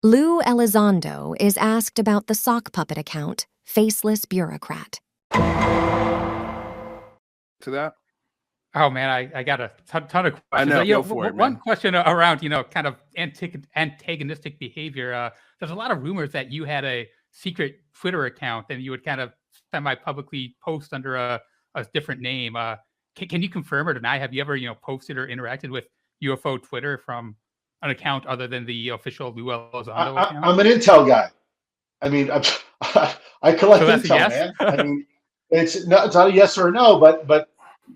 Lue Elizondo is asked about the sock puppet account, Faceless Beauracrat. To that? Oh man, I got a ton of questions. I know. Go for it, one man. question around kind of antagonistic behavior. There's a lot of rumors that you had a secret Twitter account and you would kind of semi-publicly post under a different name. Can you confirm or deny? Have you ever posted or interacted with UFO Twitter from an account other than the official Lue Elizondo account? I'm an intel guy. I mean, I collect intel, yes? man. I mean, it's not a yes or a no, but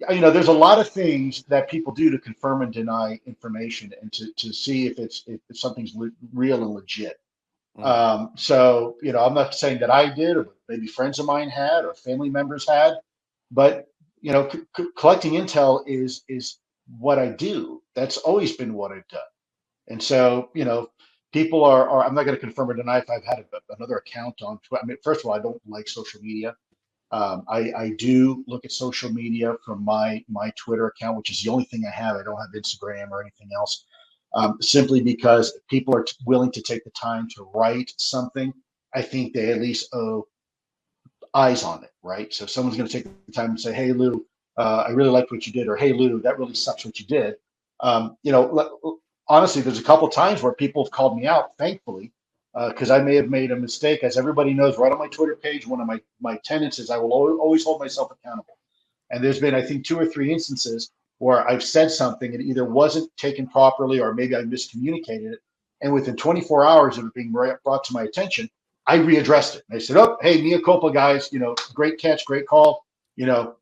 there's a lot of things that people do to confirm and deny information and to see if something's real and legit. So I'm not saying that I did, or maybe friends of mine had, or family members had, but collecting intel is what I do. That's always been what I've done. And so people are I'm not going to confirm or deny if I've had another account on Twitter. I mean, first of all, I don't like social media. I do look at social media from my Twitter account, which is the only thing I have. I don't have Instagram or anything else, simply because people are willing to take the time to write something. I think they at least owe eyes on it, right? So if someone's going to take the time and say, "Hey, Lou, I really liked what you did," or "Hey, Lou, that really sucks what you did." Honestly, there's a couple times where people have called me out, thankfully, because I may have made a mistake. As everybody knows, right on my Twitter page, one of my tenets is I will always hold myself accountable. And there's been, I think, 2 or 3 instances where I've said something and it either wasn't taken properly or maybe I miscommunicated it. And within 24 hours of it being brought to my attention, I readdressed it. And I said, "Oh, hey, mea culpa, guys. Great catch, great call.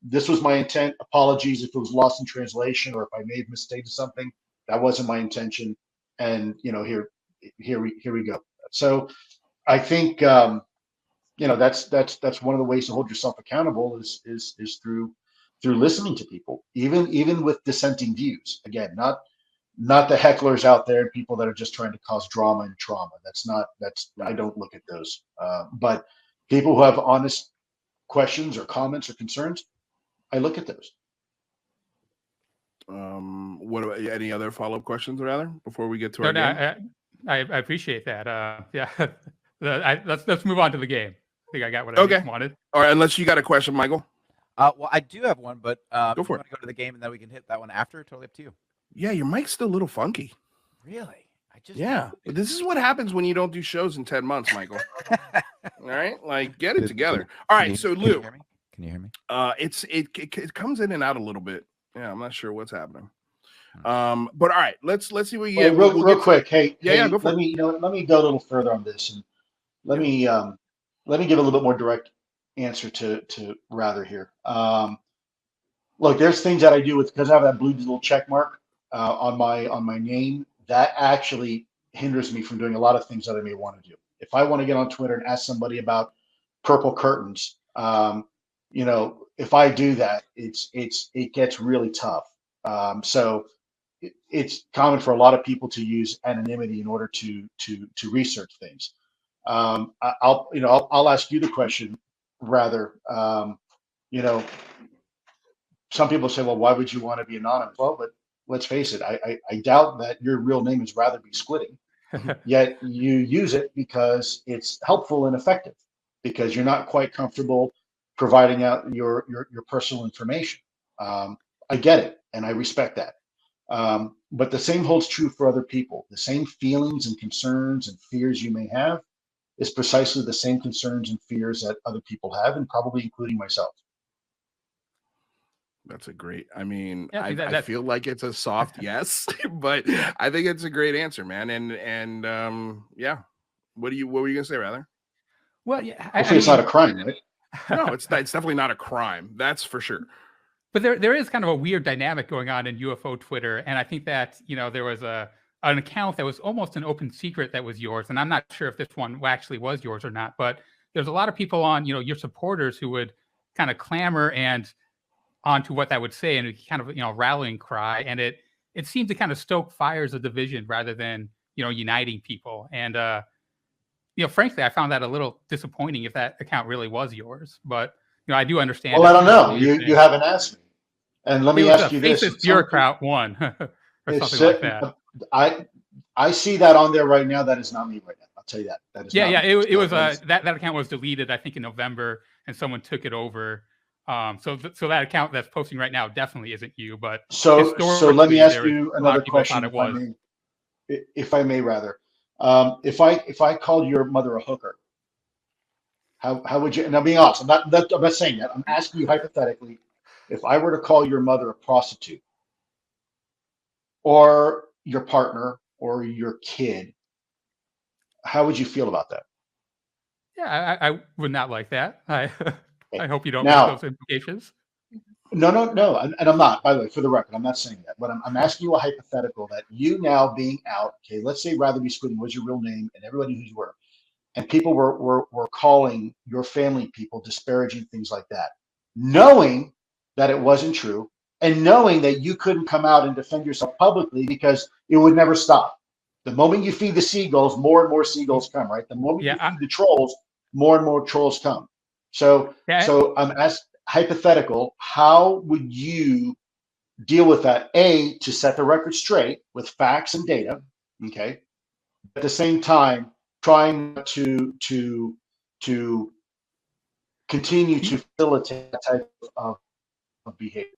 This was my intent. Apologies if it was lost in translation or if I may have misstated something. That wasn't my intention." And here we go. So I think that's one of the ways to hold yourself accountable is through listening to people, even with dissenting views. Again, not the hecklers out there and people that are just trying to cause drama and trauma. I don't look at those. But people who have honest questions or comments or concerns, I look at those. What about any other follow-up questions, rather, before we get to our game? I appreciate that. Yeah, let's move on to the game. I think I got what I wanted. All right, unless you got a question, Michael. Well, I do have one, but go for it. Go to the game and then we can hit that one after. Totally up to you. Yeah, your mic's still a little funky. Really? This is what happens when you don't do shows in 10 months, Michael. All right, like get it together. All right, so Lou, can you hear me? It comes in and out a little bit. Yeah, I'm not sure what's happening. But all right, let's see what you get. Real quick. Hey, go for it. Let me go a little further on this, and let me give a little bit more direct answer to Rather here. Look, there's things that I do because I have that blue little check mark on my name that actually hinders me from doing a lot of things that I may want to do. If I want to get on Twitter and ask somebody about purple curtains, if I do that, it gets really tough. So it's common for a lot of people to use anonymity in order to research things. I'll ask you the question, Rather. Some people say, "Well, why would you want to be anonymous?" Well, but let's face it, I doubt that your real name is Rather Be Squitting. Yet you use it because it's helpful and effective, because you're not quite comfortable providing out your personal information. I get it, and I respect that. But the same holds true for other people. The same feelings and concerns and fears you may have is precisely the same concerns and fears that other people have, and probably including myself. That's a great, I feel like it's a soft yes, but I think it's a great answer, man. And yeah. What were you going to say, Rather? Well, yeah, it's not a crime, right? No, it's definitely not a crime. That's for sure. But there is kind of a weird dynamic going on in UFO Twitter. And I think that, there was an account that was almost an open secret that was yours. And I'm not sure if this one actually was yours or not, but there's a lot of people on, your supporters who would kind of clamor and onto what that would say, and kind of, rallying cry. And it seemed to kind of stoke fires of division rather than, uniting people. And, frankly, I found that a little disappointing if that account really was yours. But, I do understand. Well, I don't know. You haven't asked me. And let me ask you this. Faceless Beauracrat 1 or something like that. I see that on there right now. That is not me right now. I'll tell you that. That is yeah, not yeah. me. It was that is- that account was deleted, I think, in November, and someone took it over. So that account that's posting right now definitely isn't you. But so let me historically, ask there was you a lot another of people question, thought it was. if I may rather. If I called your mother a hooker, how would you? And I'm being honest. I'm not saying that. I'm asking you hypothetically, if I were to call your mother a prostitute, or your partner, or your kid, how would you feel about that? Yeah, I would not like that. I Okay. hope you don't make Now, those implications. no, and I'm not. By the way, for the record, I'm not saying that. But I'm asking you a hypothetical that you now being out. Okay, let's say Rather Be Squidden was your real name, and everybody who you were, and people were calling your family people disparaging things like that, knowing that it wasn't true, and knowing that you couldn't come out and defend yourself publicly because it would never stop. The moment you feed the seagulls, more and more seagulls come, right? The moment you Yeah, feed the trolls, more and more trolls come. So yeah. I'm asked hypothetical, how would you deal with that? A, to set the record straight with facts and data, okay? At the same time, trying to continue to facilitate that type of behavior.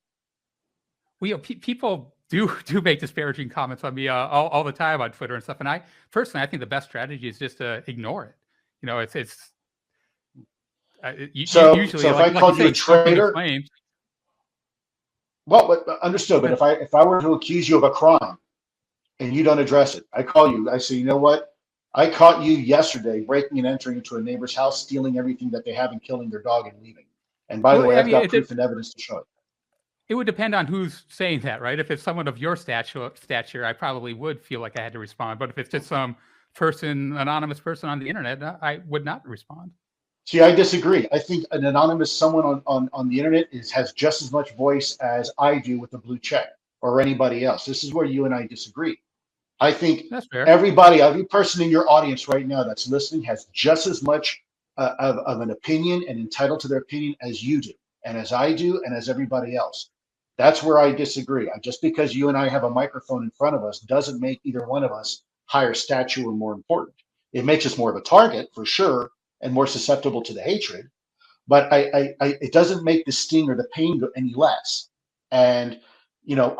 People do make disparaging comments on me all the time on Twitter and stuff. And I think the best strategy is just to ignore it. You know, it's So usually if I called you a traitor, well, understood. But if I were to accuse you of a crime and you don't address it, I call you. I say, you know what? I caught you yesterday breaking and entering into a neighbor's house, stealing everything that they have, and killing their dog and leaving. And by the way, I've got proof and evidence to show it. It would depend on who's saying that, right? If it's someone of your stature, I probably would feel like I had to respond. But if it's just some anonymous person on the internet, I would not respond. See, I disagree. I think an anonymous someone on the internet has just as much voice as I do with the blue check or anybody else. This is where you and I disagree. I think that's fair. Every person in your audience right now that's listening has just as much of an opinion and entitled to their opinion as you do, and as I do, and as everybody else. That's where I disagree. Just because you and I have a microphone in front of us doesn't make either one of us higher stature or more important. It makes us more of a target for sure, and more susceptible to the hatred. But it doesn't make the sting or the pain go any less. And you know,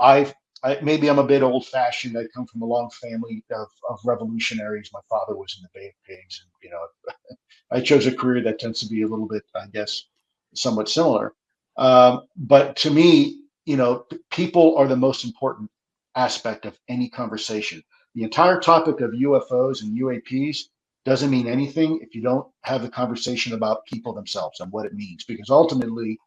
maybe I'm a bit old fashioned. I come from a long family of revolutionaries. My father was in the Bay of Pigs, and you know, I chose a career that tends to be a little bit, I guess, somewhat similar. But to me, you know, people are the most important aspect of any conversation. The entire topic of UFOs and UAPs doesn't mean anything if you don't have the conversation about people themselves and what it means, because ultimately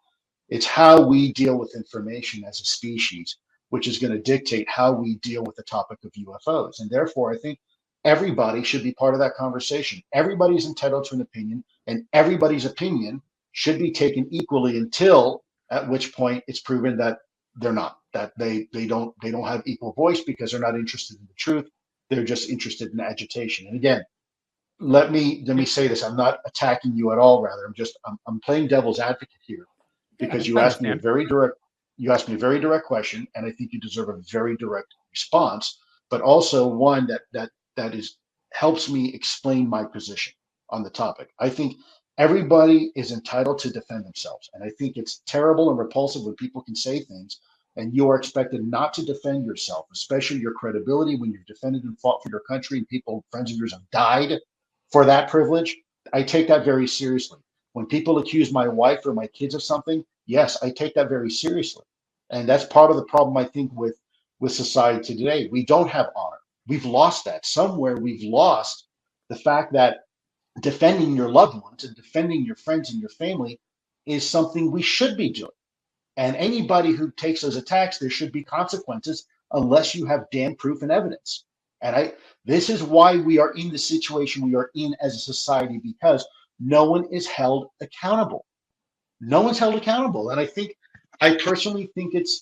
it's how we deal with information as a species, which is going to dictate how we deal with the topic of UFOs. And therefore, I think everybody should be part of that conversation. Everybody's entitled to an opinion, and everybody's opinion should be taken equally until at which point it's proven that they're not, that they don't have equal voice because they're not interested in the truth. They're just interested in agitation. And again, let me say this. I'm not attacking you at all. Rather, I'm playing devil's advocate here, because you asked me a very direct question, and I think you deserve a very direct response, but also one that helps me explain my position on the topic. I think everybody is entitled to defend themselves, and I think it's terrible and repulsive when people can say things and you are expected not to defend yourself, especially your credibility when you've defended and fought for your country and friends of yours have died for that privilege. I take that very seriously. When people accuse my wife or my kids of something, yes, I take that very seriously. And that's part of the problem, I think, with society today. We don't have honor. We've lost that. Somewhere we've lost the fact that defending your loved ones and defending your friends and your family is something we should be doing. And anybody who takes those attacks, there should be consequences unless you have damn proof and evidence. And this is why we are in the situation we are in as a society, because no one is held accountable. No one's held accountable. And I personally think it's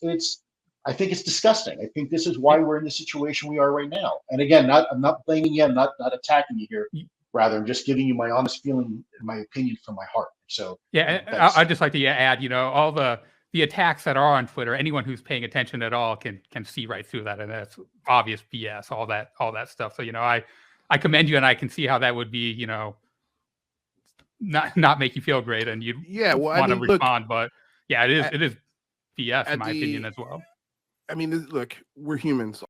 disgusting. I think this is why we're in the situation we are right now. And again, I'm not blaming you, I'm not attacking you here. Rather, I'm just giving you my honest feeling and my opinion from my heart. So yeah, I'd just like to add, you know, all the attacks that are on Twitter, anyone who's paying attention at all can see right through that, and that's obvious BS, all that stuff. So, you know, I commend you, and I can see how that would be, not make you feel great, and you'd want to respond. But yeah, it is BS in my opinion as well. I mean, look, we're humans.